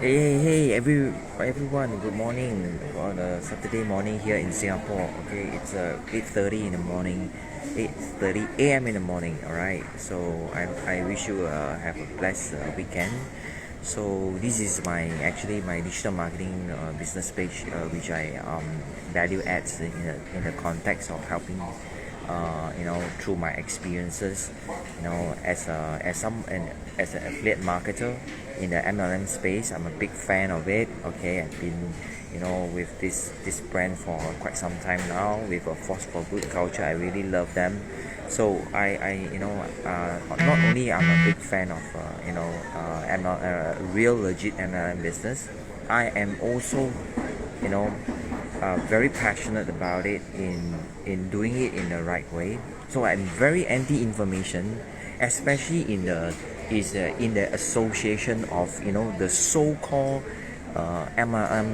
Hey, everyone, good morning on a Saturday morning here in Singapore. Okay, it's 8:30 in the morning, 8:30 a.m. in the morning. All right, so I wish you have a blessed weekend. So this is my digital marketing business page, which I value adds in the context of helping through my experiences, as an affiliate marketer in the MLM space. I'm a big fan of it. Okay, I've been with this brand for quite some time now, with a force for good culture. I really love them. So not only I'm a big fan of real legit MLM business, I am also you know very passionate about it in doing it in the right way. So I'm very anti-information, especially in the association of the so-called MLM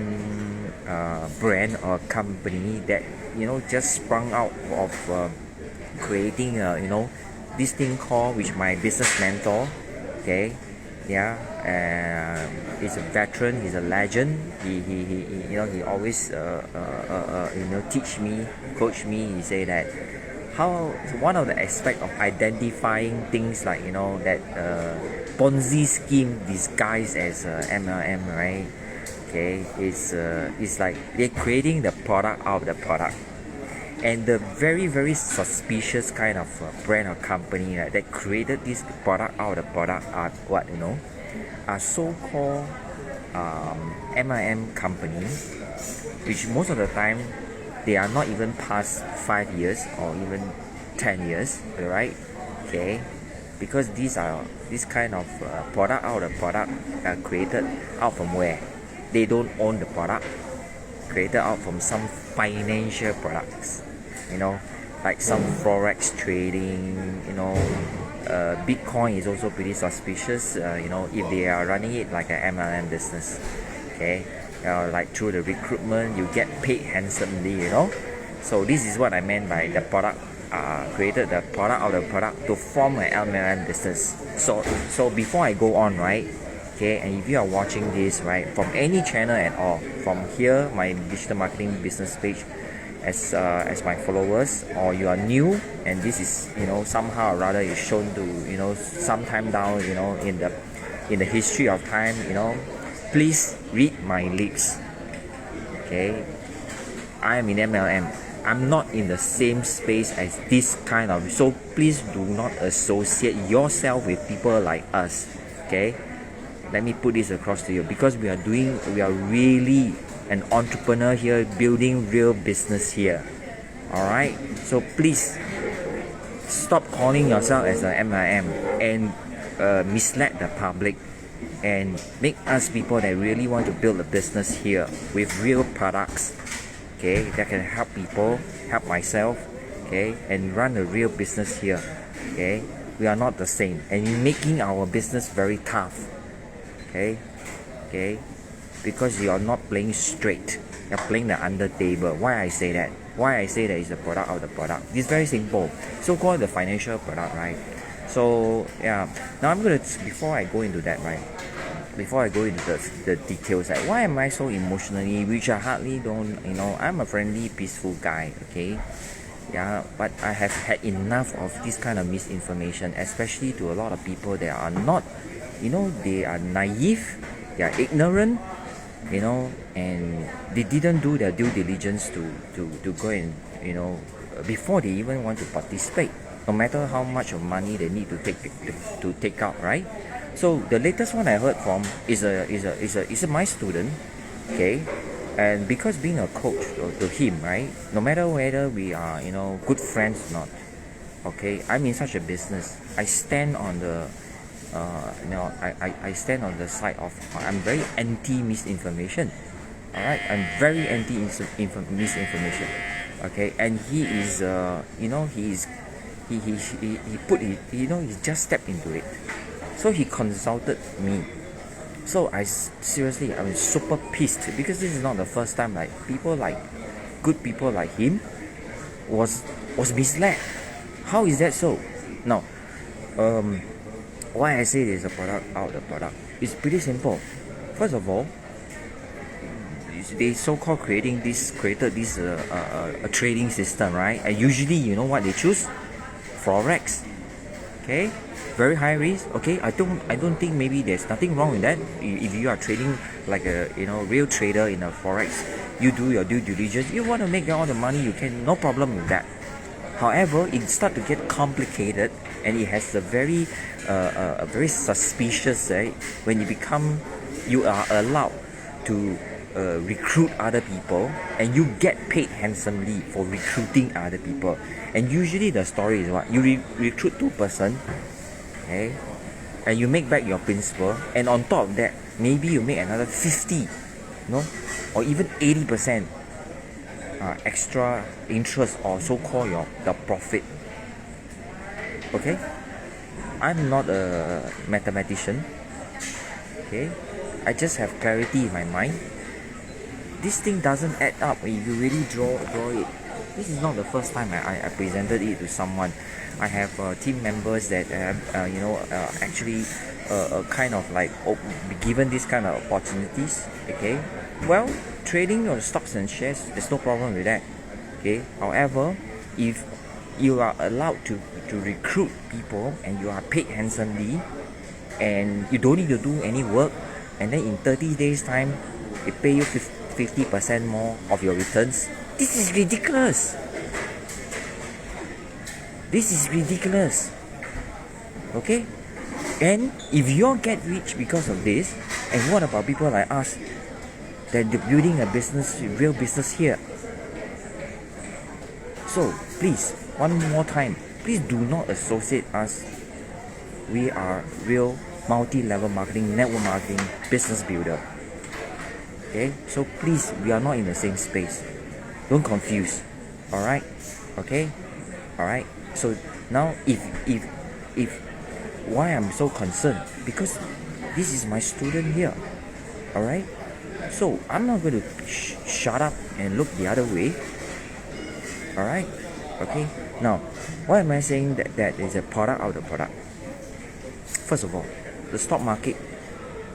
brand or company that just sprung out of creating this thing called, which my business mentor, okay, yeah, he's a veteran, he's a legend. He always teach me, coach me. He say that how one of the aspect of identifying things like that Ponzi scheme disguised as MLM, right? Okay, it's like they're creating the product out of the product, and the very suspicious kind of brand or company, right, that created this product out of the product are are so-called MIM companies, which most of the time they are not even past 5 years or even 10 years, right? Okay, because this kind of product out of product are created out from where they don't own the product, created out from some financial products, like some forex trading. Bitcoin is also pretty suspicious, if they are running it like an MLM business. Okay, like through the recruitment you get paid handsomely. So this is what I meant by the product, created the product out of the product to form an MLM business. So before I go on, right, okay, and if you are watching this, right, from any channel at all, from here, my digital marketing business page, as my followers, or you are new and this is somehow or rather is shown to sometime down in the history of time, please read my lips. Okay, I am in MLM. I'm not in the same space as this kind of, so please do not associate yourself with people like us. Okay, let me put this across to you, because we are really an entrepreneur here, building real business here. All right, so please stop calling yourself as an MIM and mislead the public and make us people that really want to build a business here with real products, okay, that can help people, help myself, okay, and run a real business here. Okay, we are not the same, and you're making our business very tough. Okay, because you are not playing straight, you're playing the under table. Why I say that is the product of the product. It's very simple, so called the financial product, right? So yeah, now I'm gonna, before I go into that, right, before I go into the details, like why am I so emotionally, which I hardly don't, I'm a friendly, peaceful guy, okay, yeah, but I have had enough of this kind of misinformation, especially to a lot of people that are not, they are naive, they are ignorant, and they didn't do their due diligence to go and, before they even want to participate, no matter how much of money they need to take out, right? So the latest one I heard from is my student, okay, and because being a coach to him, right, no matter whether we are good friends or not, okay, I'm in such a business. I stand on the I stand on the side of, I'm very anti misinformation. All right, I'm very anti misinformation. Okay, and he is he put it, he just stepped into it. So he consulted me. So seriously, I was super pissed, because this is not the first time like good people like him was misled. How is that so? Now, why I say there's a product out the product, it's pretty simple. First of all, they so-called created this a trading system, right? And usually, you know what they choose? Forex. Okay, very high risk. Okay, I don't think maybe there's nothing wrong with that. If you are trading like a real trader in a forex, you do your due diligence. You want to make all the money you can, no problem with that. However, it start to get complicated, and it has a very suspicious, right? When you are allowed to recruit other people, and you get paid handsomely for recruiting other people. And usually the story is what? You recruit 2 person, okay, and you make back your principal, and on top of that, maybe you make another 50, or even 80% extra interest, or so-called the profit. Okay, I'm not a mathematician. Okay, I just have clarity in my mind. This thing doesn't add up if you really draw it. This is not the first time I presented it to someone. I have team members that actually kind of like be given this kind of opportunities. Okay, well, trading on stocks and shares, there's no problem with that. Okay, however, if you are allowed to recruit people and you are paid handsomely, and you don't need to do any work, and then in 30 days time they pay you 50% more of your returns, this is ridiculous. Okay, and if you all get rich because of this, and what about people like us that are building a business, real business here? So please, one more time, please do not associate us. We are real multi-level marketing, network marketing, business builder. Okay, so please, we are not in the same space. Don't confuse. Alright? Okay? Alright? So now if why I'm so concerned, because this is my student here. Alright? So I'm not going to shut up and look the other way. Alright? Okay? Now, why am I saying that is a product out of the product? First of all, the stock market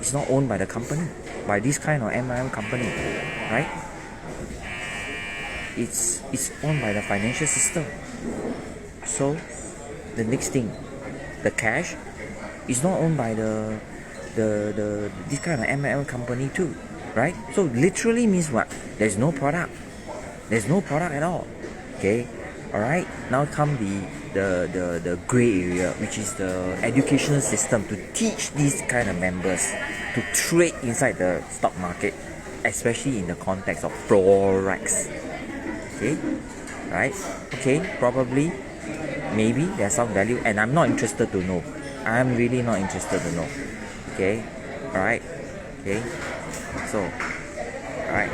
is not owned by the company, by this kind of MLM company, right? It's owned by the financial system. So the next thing, the cash is not owned by the this kind of MLM company too, right? So literally means what? There's no product at all. Okay, all right. Now come the gray area, which is the educational system to teach these kind of members to trade inside the stock market, especially in the context of forex. Okay, right? Okay, probably, maybe there's some value, and I'm not interested to know. I'm really not interested to know. Okay, all right. Okay, so, all right.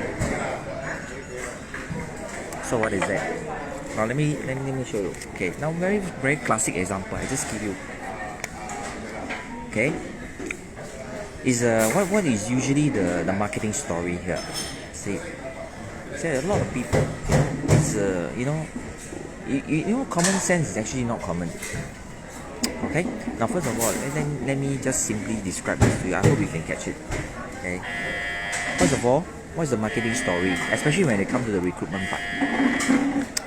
So what is that? Now let me show you. Okay, now very classic example. I just give you. Okay, is what is usually the marketing story here? See, a lot of people, it's common sense is actually not common. Okay, now first of all, let me just simply describe this to you. I hope you can catch it. Okay, first of all, what's the marketing story, especially when it comes to the recruitment part?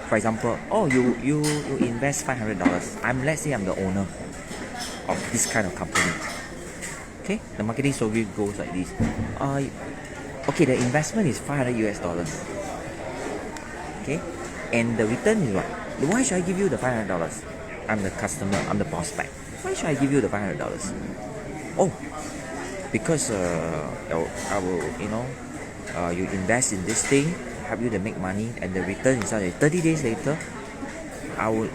For example, you invest $500. Let's say I'm the owner of this kind of company. Okay, the marketing story goes like this. Okay, the investment is $500. Okay, and the return is what? Why should I give you the $500? I'm the customer, I'm the prospect. Why should I give you the $500? Oh, because I will, you invest in this thing, help you to make money, and the return is 30 days later, I will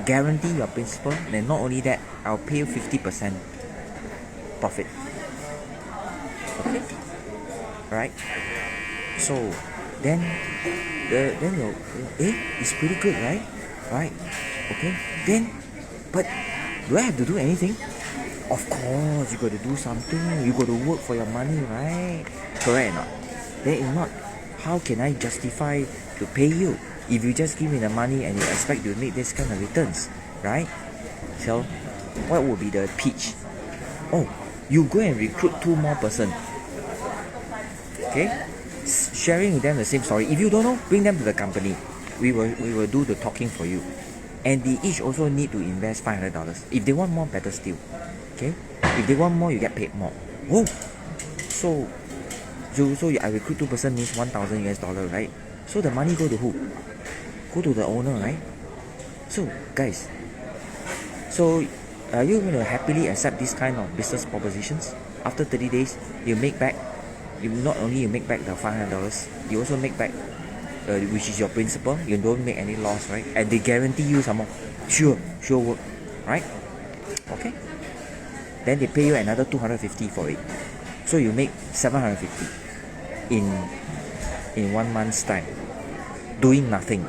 guarantee your principal. And not only that, I'll pay you 50% profit. Okay, right? So then it's pretty good, right? Right? Okay, then, but do I have to do anything? Of course, you got to do something. You got to work for your money, right? Correct or not? Then if not, how can I justify to pay you if you just give me the money and you expect to make this kind of returns, right? So what would be the pitch? Oh, you go and recruit 2 more person. Okay, sharing with them the same story. If you don't know, bring them to the company. We will do the talking for you, and they each also need to invest $500. If they want more, better still. Okay, if they want more, you get paid more. Oh, so I recruit 2% means $1,000, right? So the money go to who? Go to the owner, right? So guys, so are you going to happily accept this kind of business propositions? After 30 days, you make back. You not only you make back the $500, you also make back, which is your principal. You don't make any loss, right? And they guarantee you some more. Sure work, right? Okay. Then they pay you another $250 for it, so you make $750 in 1 month's time, doing nothing.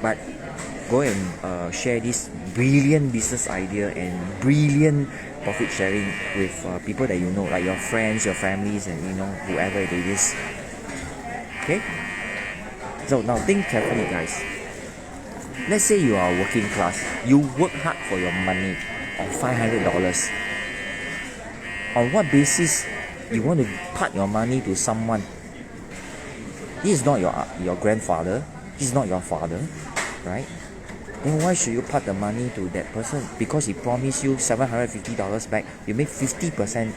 But go and share this brilliant business idea and brilliant profit sharing with people that you know, like your friends, your families, and whoever it is. Okay. So now think carefully, guys. Let's say you are working class. You work hard for your money of $500. On what basis you want to part your money to someone? He is not your grandfather. He's not your father, right? Then why should you part the money to that person? Because he promised you $750 back. You make 50%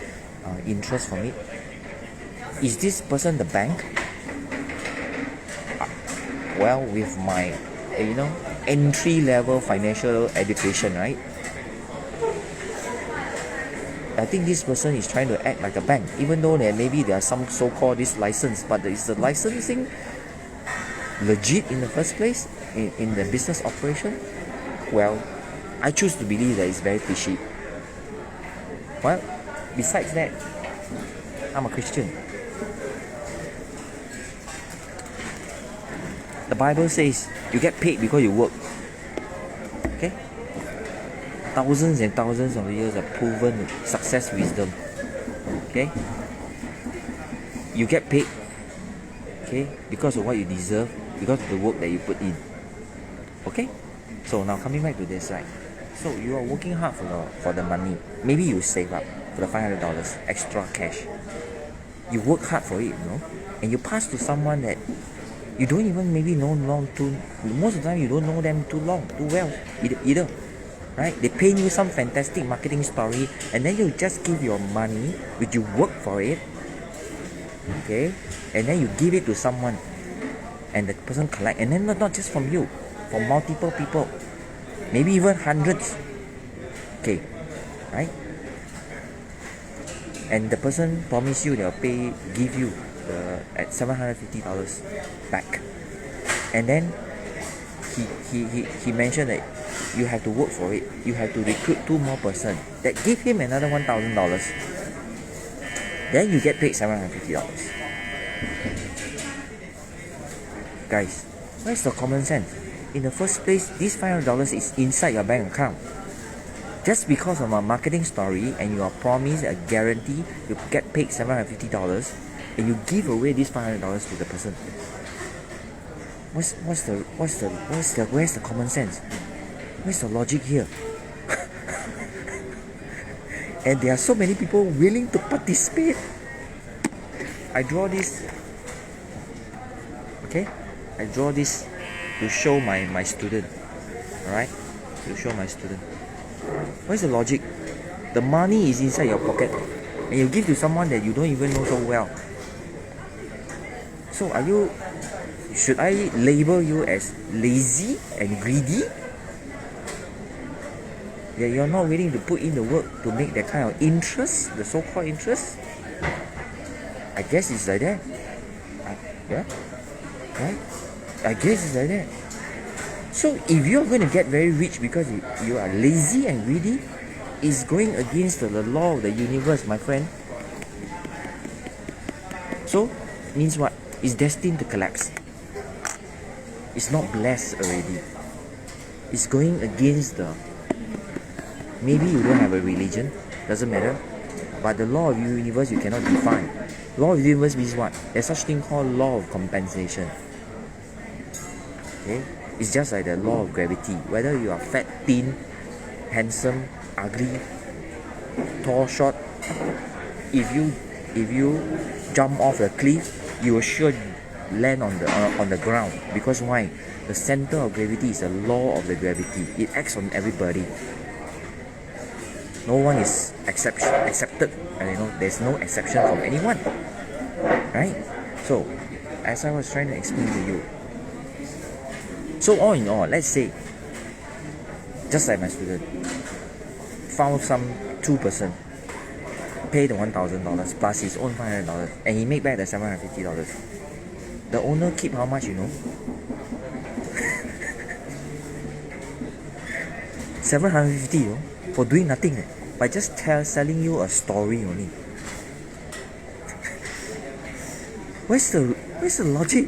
interest from it. Is this person the bank? Well, with my entry-level financial education, right? I think this person is trying to act like a bank, even though maybe there are some so-called this license, but is the licensing legit in the first place in the business operation? Well, I choose to believe that it's very fishy. Well, besides that, I'm a Christian. The Bible says you get paid because you work. Okay? Thousands and thousands of years have proven success wisdom. Okay? You get paid, okay, because of what you deserve, because of the work that you put in. Okay? So now coming back to this, right? So you are working hard for the money. Maybe you save up for the $500 extra cash. You work hard for it, and you pass to someone that you don't even maybe know most of the time you don't know them too well either. Right? They pay you some fantastic marketing story, and then you just give your money, which you work for it, okay, and then you give it to someone, and the person collect, and then not just from you, from multiple people, maybe even hundreds, okay, right? And the person promise you they'll give you at $750 back, and then he mentioned that you have to work for it. You have to recruit 2 more person that give him another $1,000. Then you get paid $750. Guys, where's the common sense? In the first place, this $500 is inside your bank account. Just because of a marketing story and you are promised a guarantee you get paid $750, and you give away this $500 to the person. Where's the common sense? Where's the logic here? And there are so many people willing to participate. I draw this to show my student. Alright? To show my student. Where's the logic? The money is inside your pocket, and you give to someone that you don't even know so well. So should I label you as lazy and greedy? That you're not willing to put in the work to make that kind of interest, the so-called interest? I guess it's like that. Yeah? Right? I guess it's like that. So if you're going to get very rich because you are lazy and greedy, it's going against the law of the universe, my friend. So, means what? It's destined to collapse. It's not blessed already. It's going against the... Maybe you don't have a religion, doesn't matter. But the law of the universe you cannot define. Law of the universe means what? There's such thing called law of compensation. Okay? It's just like the law of gravity. Whether you are fat, thin, handsome, ugly, tall, short, if you if you jump off a cliff, you will sure land on the ground. Because why? The center of gravity is a law of the gravity. It acts on everybody. No one is accepted. There's no exception from anyone. Right? So, as I was trying to explain to you. So all in all, let's say, just like my student, found some 2%, pay the $1,000 plus his own $500, and he make back the $750. The owner keep how much, you know? $750 for doing nothing, by just selling you a story only. Where's the logic?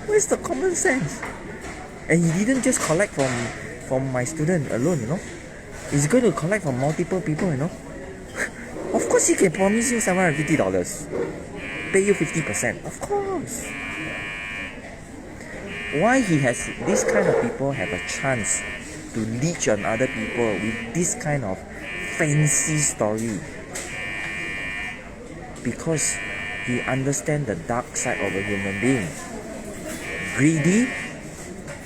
Where's the common sense? And he didn't just collect from my student alone, you know. He's going to collect from multiple people, you know. Of course he can promise you $750. Pay you 50%. Of course. Why he has this kind of people have a chance to leech on other people with this kind of fancy story? Because he understands the dark side of a human being. Greedy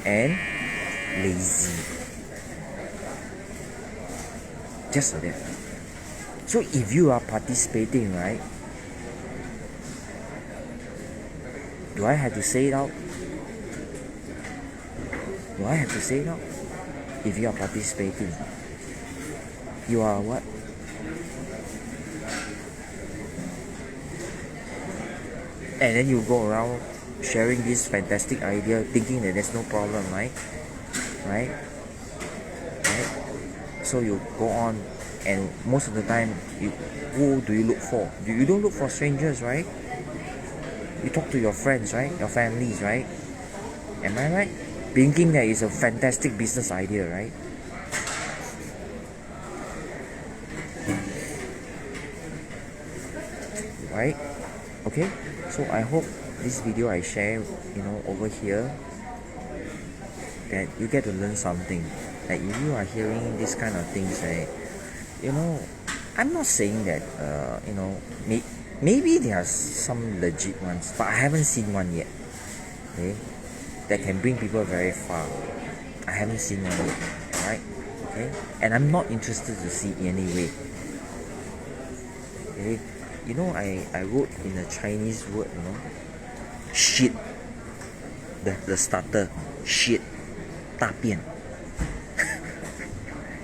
and lazy. Just like that. So if you are participating, right? Do I have to say it out? Do I have to say it out? If you are participating, you are what? And then you go around sharing this fantastic idea, thinking that there's no problem, right? Right? So you go on, and most of the time, who do you look for? You don't look for strangers, right? You talk to your friends, right? Your families, right? Am I right? Thinking that it's a fantastic business idea, right? Right? Okay? So I hope this video I share, over here, that you get to learn something. Like if you are hearing this kind of things, right? I'm not saying that, maybe there are some legit ones, but I haven't seen one yet. Okay? That can bring people very far. I haven't seen one yet. Right? Okay? And I'm not interested to see anyway. Okay? I wrote in a Chinese word, shit. The starter, shit, 大便.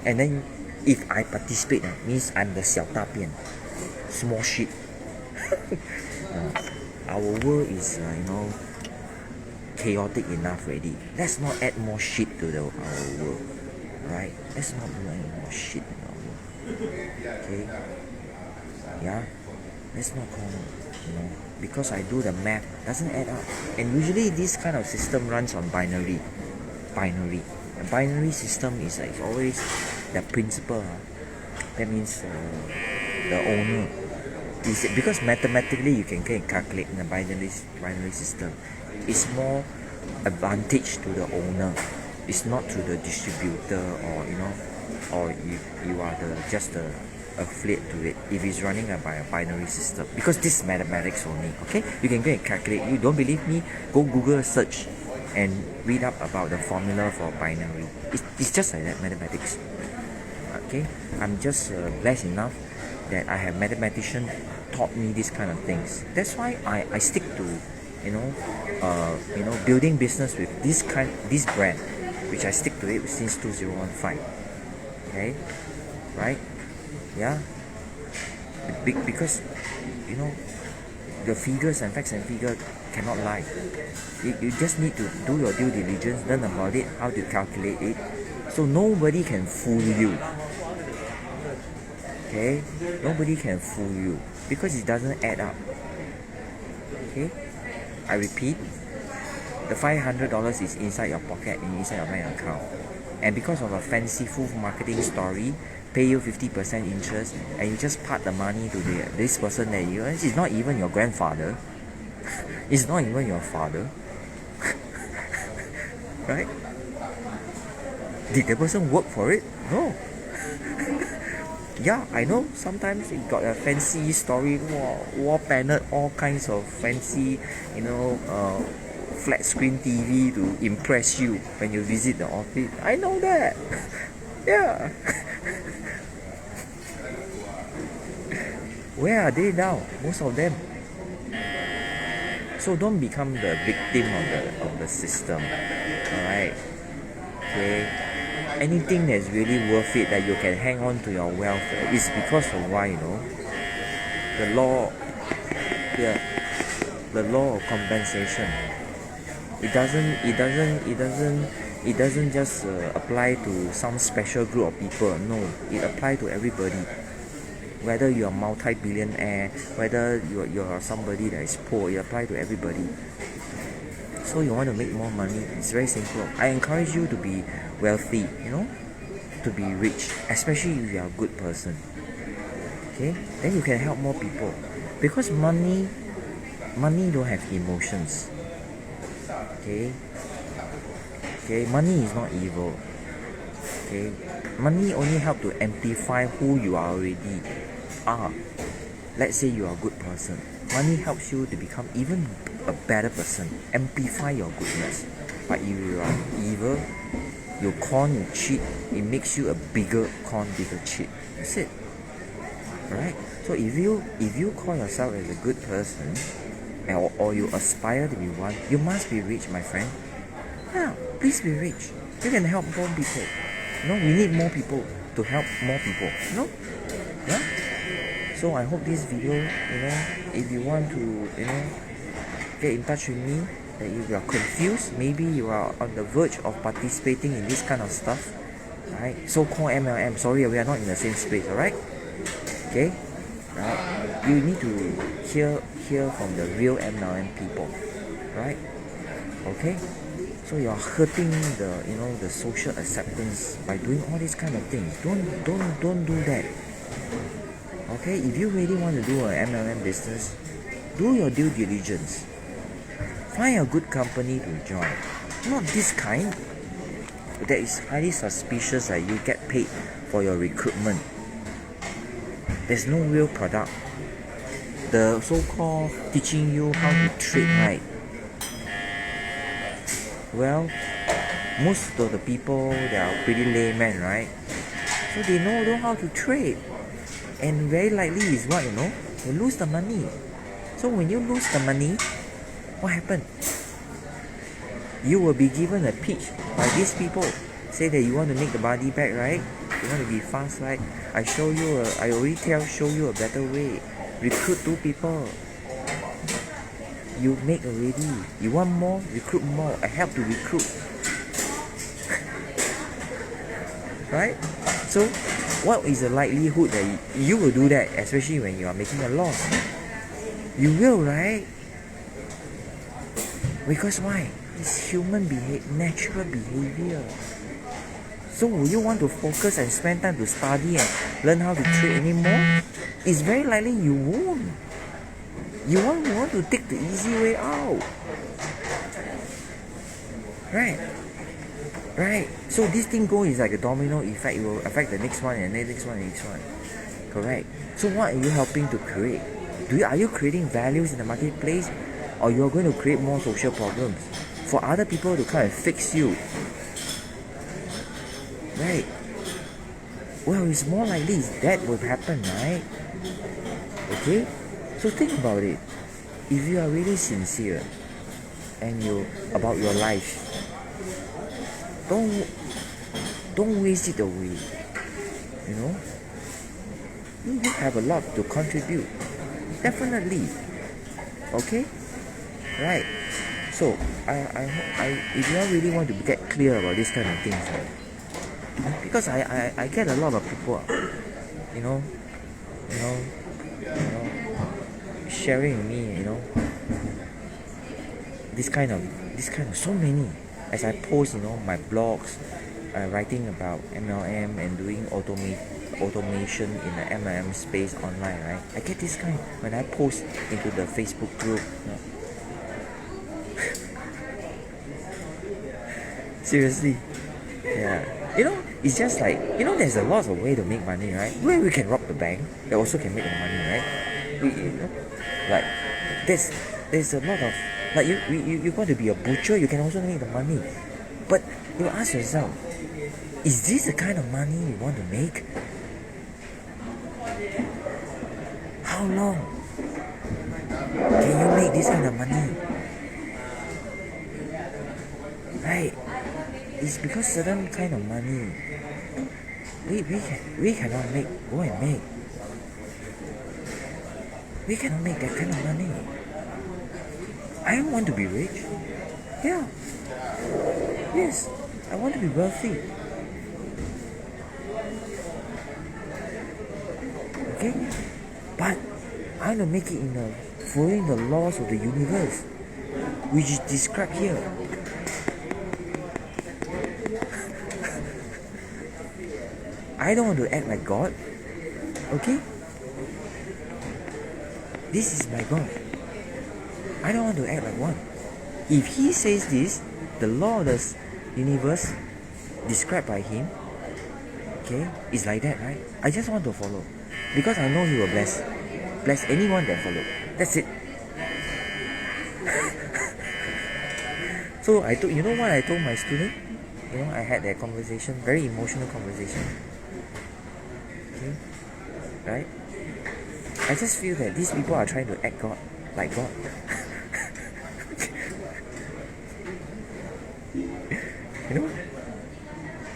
And then if I participate, means I'm the 小大便, small shit. Our world is, chaotic enough already. Let's not add more shit to our world, right? Let's not do any more shit in our world. Okay? Yeah? Let's not call it, because I do the math, doesn't add up. And usually this kind of system runs on binary. A binary system is like always the principal. That means the owner. Because mathematically you can calculate in a binary system. It's more advantage to the owner. It's not to the distributor, or you are just the affiliate to it. If it's running by a binary system, because this is mathematics only. Okay, you can go and calculate. You don't believe me? Go Google search and read up about the formula for binary. It's just like that, mathematics. Okay, I'm just blessed enough that I have mathematician taught me this kind of things. That's why I stick to building business with this brand, which I stick to it since 2015. Okay, right? Yeah, because the figures and facts and figures cannot lie. You just need to do your due diligence, learn about it, how to calculate it, so nobody can fool you. Okay, nobody can fool you because it doesn't add up. Okay, I repeat, the $500 is inside your pocket and inside your bank account, and because of a fanciful marketing story, pay you 50% interest, and you just part the money to this person that it's not even your grandfather. It's not even your father. Right? Did the person work for it? No. Yeah, I know. Sometimes it got a fancy story wall panel, all kinds of fancy, flat screen TV to impress you when you visit the office. I know that. Yeah. Where are they now? Most of them. So don't become the victim of the system. Alright. Okay. Anything that's really worth it that you can hang on to your wealth is because of why, the law, yeah, the law of compensation. It doesn't just apply to some special group of people. No, it applies to everybody. Whether you're a multi-billionaire, whether you're somebody that is poor, it applies to everybody. So you want to make more money, it's very simple. I encourage you to be wealthy, to be rich, especially if you are a good person. Okay? Then you can help more people. Because money don't have emotions. Okay? Okay, money is not evil. Okay? Money only help to amplify who you are already are. Let's say you are a good person. Money helps you to become even a better person. Amplify your goodness. But if you are evil, you con, you cheat, it makes you a bigger con, bigger cheat. That's it. Alright? So if you call yourself as a good person, or you aspire to be one, you must be rich, my friend. Yeah, please be rich. You can help more people. We need more people to help more people. Yeah? So I hope this video, if you want to, get in touch with me, that if you are confused, maybe you are on the verge of participating in this kind of stuff, right? So-called MLM. Sorry, we are not in the same space, alright? Okay? Right? You need to hear from the real MLM people, right? Okay? So you're hurting the social acceptance by doing all these kind of things. Don't do that. Okay? If you really want to do an MLM business, do your due diligence. Find a good company to join. Not this kind that is highly suspicious that you get paid for your recruitment. There's no real product. The so-called teaching you how to trade, right? Well, most of the people, they are pretty laymen, right? So they know how to trade. And very likely is what, you lose the money. So when you lose the money, what happened? You will be given a pitch by these people. Say that you want to make the money back, right? You want to be fast, right? I show you a better way. Recruit 2 people. You make already. You want more? Recruit more. I help to recruit. Right? So, what is the likelihood that you will do that, especially when you are making a loss? You will, right? Because why? It's human natural behavior. So will you want to focus and spend time to study and learn how to trade anymore? It's very likely you won't. You want to take the easy way out. Right? So this thing is like a domino effect. It will affect the next one and the next one and the next one. Correct? So what are you helping to create? Are you creating values in the marketplace? Or you are going to create more social problems for other people to come and fix you? Right? Well, it's more likely that will happen, right? Okay? So think about it. If you are really sincere and about your life, don't waste it away. You have a lot to contribute. Definitely. Okay? Right. So if you really want to get clear about this kind of things, right? Because I get a lot of people, sharing with me, this kind of so many. As I post, my blogs, writing about MLM and doing automation in the MLM space online, right? I get this kind when I post into the Facebook group. Seriously, yeah. You know, it's just like, you know, there's a lot of way to make money, right? Where we can rob the bank, they also can make the money, right? You know, like there's a lot of, like you want to be a butcher, you can also make the money. But you ask yourself, is this the kind of money you want to make? How long can you make this kind of money? Right? It's because certain kind of money we cannot make. Go and make. We cannot make that kind of money. I don't want to be rich. Yeah. Yes. I want to be wealthy. Okay? But I want to make it in following the laws of the universe, which is described here. I don't want to act like God. Okay? This is my God. I don't want to act like one. If he says this, the law of the universe described by him, okay, is like that, right? I just want to follow. Because I know he will bless anyone that follow. That's it. So you know what I told my student? You know, I had that conversation, very emotional conversation. Okay? Right? I just feel that these people are trying to act God, like God. You know?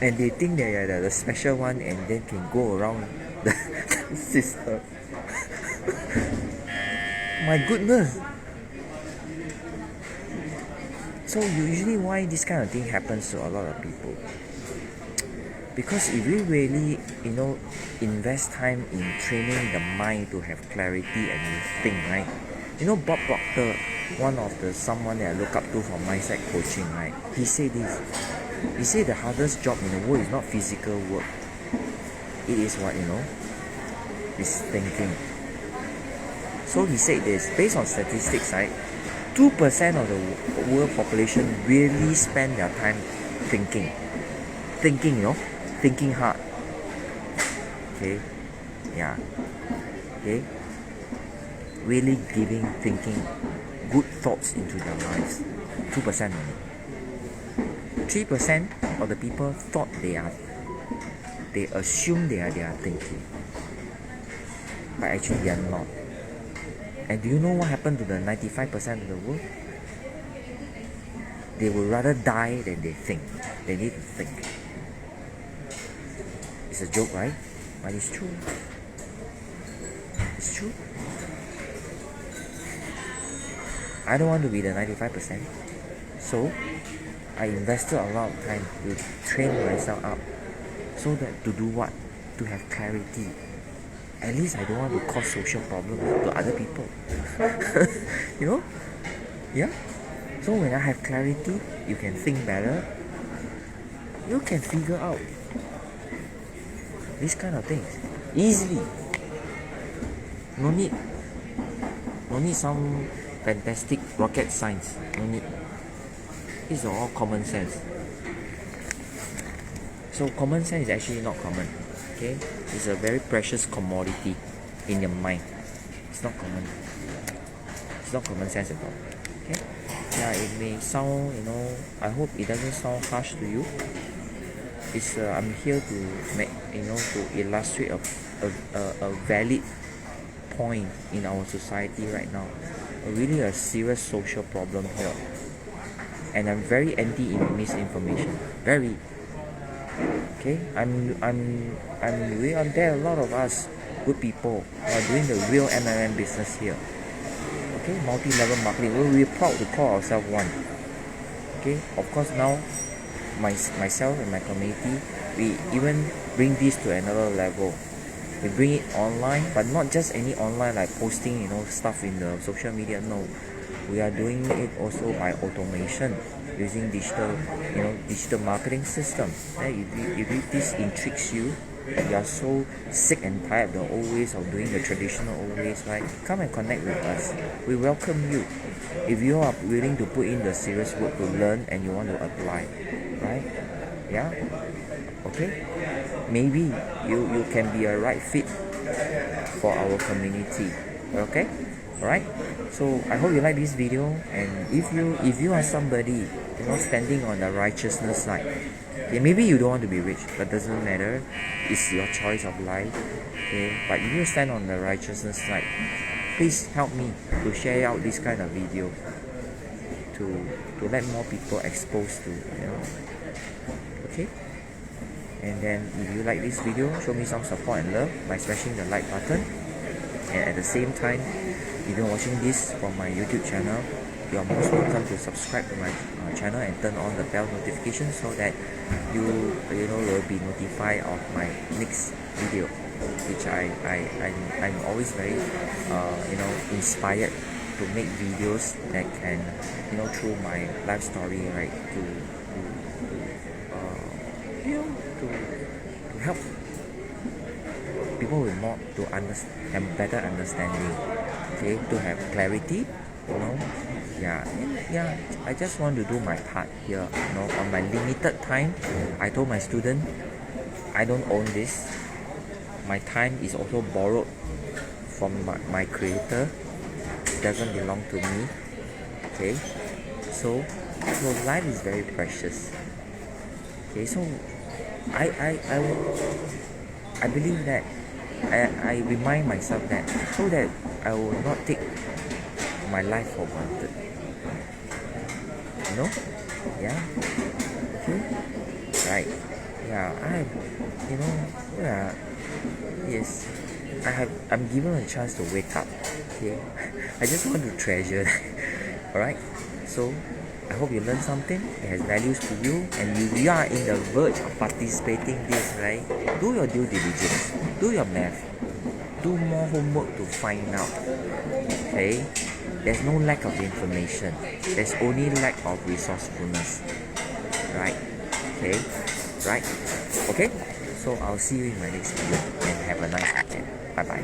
And they think they are the special one and then can go around the system. My goodness. So usually why this kind of thing happens to a lot of people? Because if we really, you know, invest time in training the mind to have clarity and think, right? You know, Bob Proctor, someone that I look up to for mindset coaching, right? He said this. He said the hardest job in the world is not physical work. It is what, you know? It's thinking. So he said this, based on statistics, right? 2% of the world population really spend their time thinking. Thinking, you know? Thinking hard. Okay? Yeah. Okay? Really thinking good thoughts into their lives. 2% only. 3% of the people thought they assume they are thinking. But actually they are not. And do you know what happened to the 95% of the world? They would rather die than they think. They need to think. It's a joke, right? But it's true. It's true. I don't want to be the 95%. So, I invested a lot of time to train myself up. So that to do what? To have clarity. At least I don't want to cause social problems to other people. You know? Yeah? So when I have clarity, you can think better. You can figure out these kind of things easily. No need some fantastic rocket science. No need. These are all common sense. So common sense is actually not common. Okay? It's a very precious commodity in your mind. It's not common. It's not common sense at all. Okay? Yeah, it may sound, you know, I hope it doesn't sound harsh to you. It's I'm here to make, you know, to illustrate a valid point in our society right now. Really a serious social problem here. And I'm very anti misinformation. Very. Okay, there are a lot of us good people who are doing the real MLM business here. Okay, multi-level marketing. We're proud to call ourselves one. Okay, of course now, myself and my community, we even bring this to another level. We bring it online, but not just any online like posting, you know, stuff in the social media. No, we are doing it also by automation. Using digital marketing system. If this intrigues you, you are so sick and tired of the old ways of doing the traditional old ways, right? Come and connect with us. We welcome you. If you are willing to put in the serious work to learn and you want to apply, right? Yeah. Okay, maybe you can be a right fit for our community. Okay, all right. So I hope you like this video, and if you are somebody standing on the righteousness side, okay, maybe you don't want to be rich, but doesn't matter. It's your choice of life. Okay, but if you stand on the righteousness side, please help me to share out this kind of video to let more people exposed to okay. And then if you like this video, show me some support and love by smashing the like button. And at the same time, if you're watching this from my YouTube channel, you're most welcome to subscribe to my channel and turn on the bell notification so that you will be notified of my next video, which I'm always very inspired to make videos that can through my life story, right, to help people with more to understand better understanding, okay, to have clarity, I just want to do my part here, on my limited time. I told my student I don't own this. My time is also borrowed from my creator. It doesn't belong to me, okay. So life is very precious, okay. So I believe that I remind myself that so that I will not take my life for granted. Yeah. Okay. Right. Yeah. Yes. I'm given a chance to wake up. Okay. I just want to treasure that. Alright. So I hope you learned something that has values to you, and you are in the verge of participating this, right? Do your due diligence, do your math, do more homework to find out. Okay? There's no lack of information. There's only lack of resourcefulness. Right? Okay? Right? Okay? So I'll see you in my next video, and have a nice weekend. Bye bye.